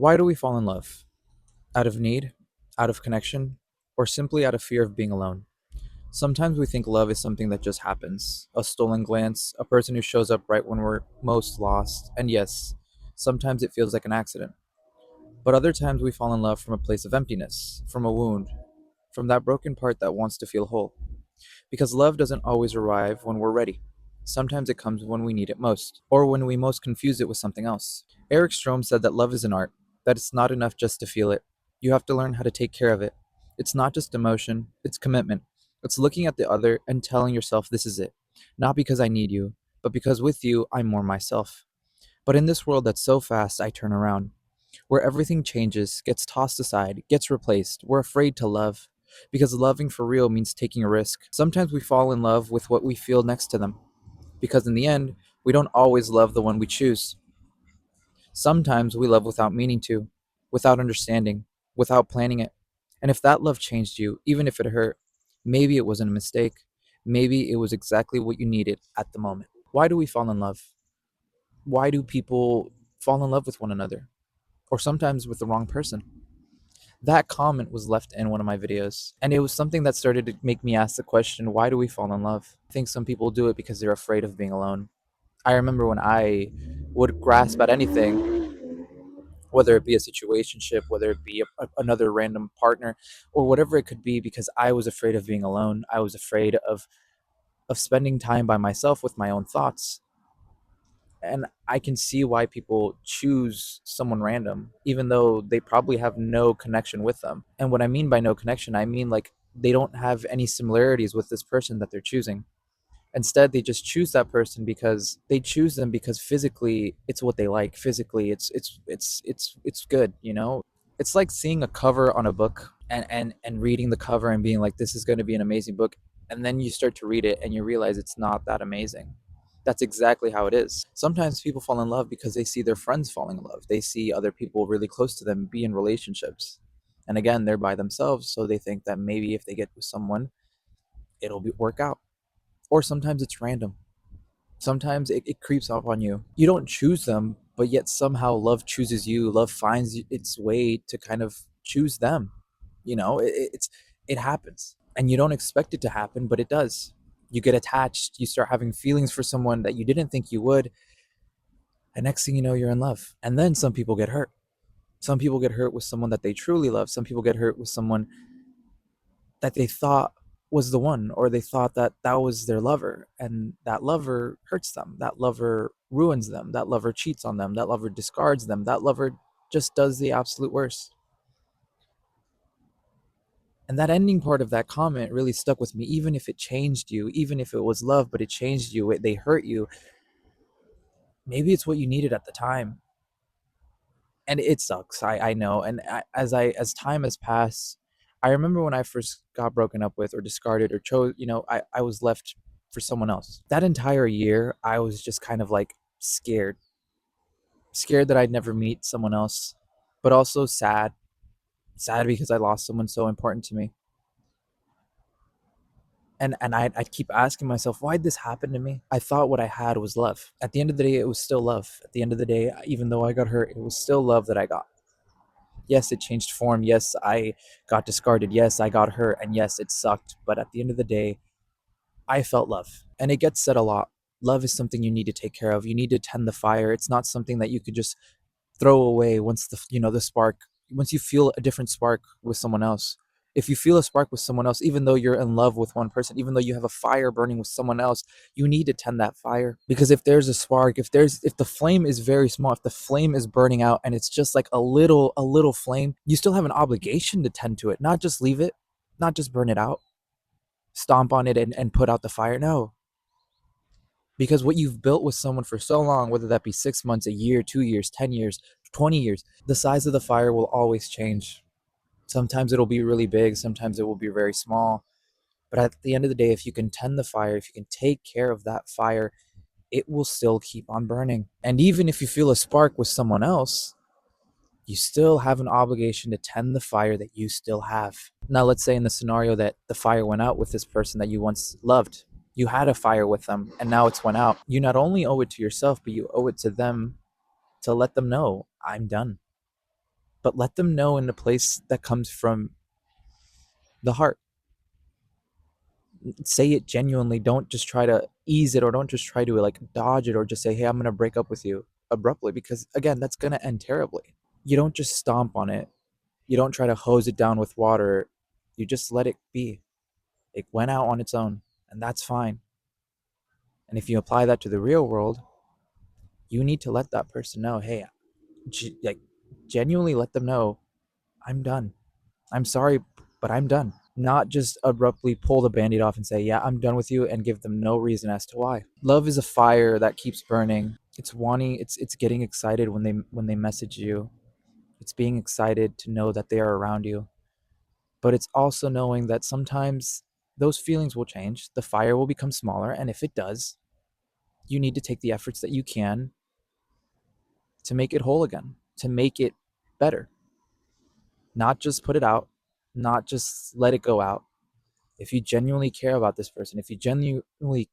Why do we fall in love? Out of need, out of connection, or simply out of fear of being alone? Sometimes we think love is something that just happens, a stolen glance, a person who shows up right when we're most lost, and yes, sometimes it feels like an accident. But other times we fall in love from a place of emptiness, from a wound, from that broken part that wants to feel whole. Because love doesn't always arrive when we're ready. Sometimes it comes when we need it most, or when we most confuse it with something else. Eric Strom said that love is an art, that it's not enough just to feel it. You have to learn how to take care of it. It's not just emotion, it's commitment. It's looking at the other and telling yourself this is it. Not because I need you, but because with you, I'm more myself. But in this world that's so fast, I turn around where everything changes, gets tossed aside, gets replaced. We're afraid to love because loving for real means taking a risk. Sometimes we fall in love with what we feel next to them because in the end, we don't always love the one we choose. Sometimes we love without meaning to, without understanding, without planning it. And if that love changed you, even if it hurt, maybe it wasn't a mistake. Maybe it was exactly what you needed at the moment. Why do we fall in love? Why do people fall in love with one another? Or sometimes with the wrong person? That comment was left in one of my videos, and it was something that started to make me ask the question, why do we fall in love? I think some people do it because they're afraid of being alone. I remember when I would grasp at anything, whether it be a situationship, whether it be another random partner, or whatever it could be, because I was afraid of being alone. I was afraid of spending time by myself with my own thoughts. And I can see why people choose someone random, even though they probably have no connection with them. And what I mean by no connection, I mean like they don't have any similarities with this person that they're choosing. Instead, they just choose that person because they choose them because physically it's what they like. Physically, it's good, you know? It's like seeing a cover on a book and reading the cover and being like, this is going to be an amazing book. And then you start to read it and you realize it's not that amazing. That's exactly how it is. Sometimes people fall in love because they see their friends falling in love. They see other people really close to them be in relationships. And again, they're by themselves, so they think that maybe if they get with someone, work out. Or sometimes it's random. Sometimes it creeps up on you. You don't choose them, but yet somehow love chooses you. Love finds its way to kind of choose them. You know, it happens, and you don't expect it to happen, but it does. You get attached. You start having feelings for someone that you didn't think you would, and next thing you know, you're in love. And then some people get hurt. Some people get hurt with someone that they truly love. Some people get hurt with someone that they thought was the one, or they thought that that was their lover, and that lover hurts them, that lover ruins them, that lover cheats on them, that lover discards them, that lover just does the absolute worst. And that ending part of that comment really stuck with me. Even if it changed you, even if it was love but it changed you, they hurt you, maybe it's what you needed at the time. And it sucks, I know. And as time has passed, I remember when I first got broken up with or discarded or chose, I was left for someone else. That entire year I was just kind of like scared that I'd never meet someone else, but also sad because I lost someone so important to me. And I'd keep asking myself, why'd this happen to me? I thought what I had was love. At the end of the day, it was still love. At the end of the day, even though I got hurt, it was still love that I got. Yes, it changed form. Yes, I got discarded. Yes, I got hurt. And yes, it sucked. But at the end of the day, I felt love. And it gets said a lot. Love is something you need to take care of. You need to tend the fire. It's not something that you could just throw away once the spark, once you feel a different spark with someone else. If you feel a spark with someone else, even though you're in love with one person, even though you have a fire burning with someone else, you need to tend that fire. Because if there's a spark, if the flame is very small, if the flame is burning out and it's just like a little flame, you still have an obligation to tend to it, not just leave it, not just burn it out, stomp on it and put out the fire. No, because what you've built with someone for so long, whether that be 6 months, a year, 2 years, 10 years, 20 years, the size of the fire will always change. Sometimes it'll be really big, sometimes it will be very small. But at the end of the day, if you can tend the fire, if you can take care of that fire, it will still keep on burning. And even if you feel a spark with someone else, you still have an obligation to tend the fire that you still have. Now, let's say in the scenario that the fire went out with this person that you once loved. You had a fire with them and now it's went out. You not only owe it to yourself, but you owe it to them to let them know, I'm done. but let them know in a place that comes from the heart. Say it genuinely. Don't just try to ease it, or don't just try to like dodge it, or just say, hey, I'm going to break up with you abruptly, because again, that's going to end terribly. You don't just stomp on it. You don't try to hose it down with water. You just let it be. It went out on its own, and that's fine. And if you apply that to the real world, you need to let that person know, hey, like genuinely let them know, I'm done. I'm sorry, but I'm done. Not just abruptly pull the band-aid off and say, yeah, I'm done with you, and give them no reason as to why. Love is a fire that keeps burning. It's getting excited when they message you. It's being excited to know that they are around you. But it's also knowing that sometimes those feelings will change. The fire will become smaller, and if it does, you need to take the efforts that you can to make it whole again, to make it better. Not just put it out, not just let it go out. If you genuinely care about this person, if you genuinely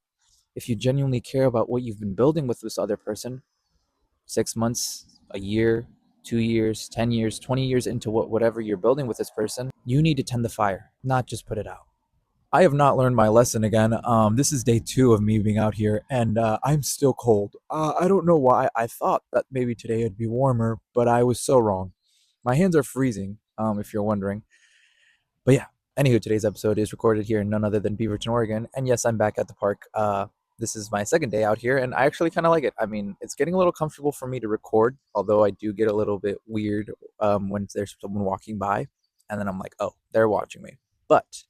care about what you've been building with this other person, 6 months, a year, 2 years, 10 years, 20 years into whatever you're building with this person, you need to tend the fire, not just put it out. I have not learned my lesson again. This is day 2 of me being out here, and I'm still cold. I don't know why. I thought that maybe today it'd be warmer, but I was so wrong. My hands are freezing, if you're wondering. But yeah, anywho, today's episode is recorded here in none other than Beaverton, Oregon. And yes, I'm back at the park. This is my second day out here, and I actually kind of like it. I mean, it's getting a little comfortable for me to record, although I do get a little bit weird when there's someone walking by, and then I'm like, oh, they're watching me. But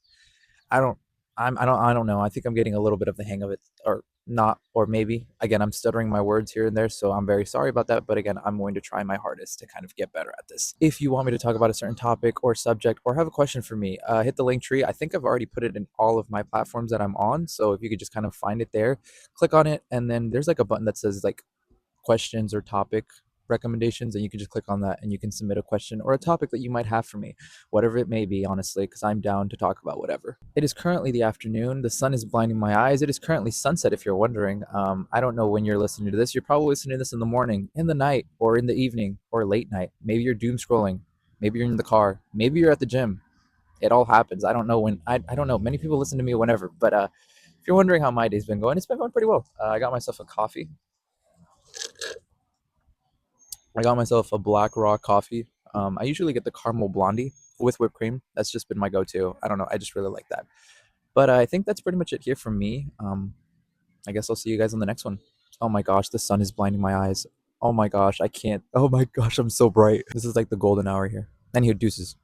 I don't I don't know. I think I'm getting a little bit of the hang of it, or not, or maybe again I'm stuttering my words here and there, so I'm very sorry about that, but again, I'm going to try my hardest to kind of get better at this. If you want me to talk about a certain topic or subject, or have a question for me, hit the link tree. I think I've already put it in all of my platforms that I'm on, so if you could just kind of find it there, click on it, and then there's like a button that says like questions or topic recommendations, and you can just click on that and you can submit a question or a topic that you might have for me, whatever it may be, honestly, because I'm down to talk about whatever. It is currently the afternoon. The sun is blinding my eyes. It is currently sunset, if you're wondering. I don't know when you're listening to this. You're probably listening to this in the morning, in the night, or in the evening, or late night. Maybe you're doom scrolling. Maybe you're in the car. Maybe you're at the gym. It all happens. I don't know when. I don't know. Many people listen to me whenever. But if you're wondering how my day's been going, it's been going pretty well. I got myself a coffee. I got myself a black raw coffee. I usually get the caramel blondie with whipped cream. That's just been my go-to. I don't know. I just really like that. But I think that's pretty much it here from me. I guess I'll see you guys on the next one. Oh my gosh, the sun is blinding my eyes. Oh my gosh, I can't. Oh my gosh, I'm so bright. This is like the golden hour here. Anywho, deuces.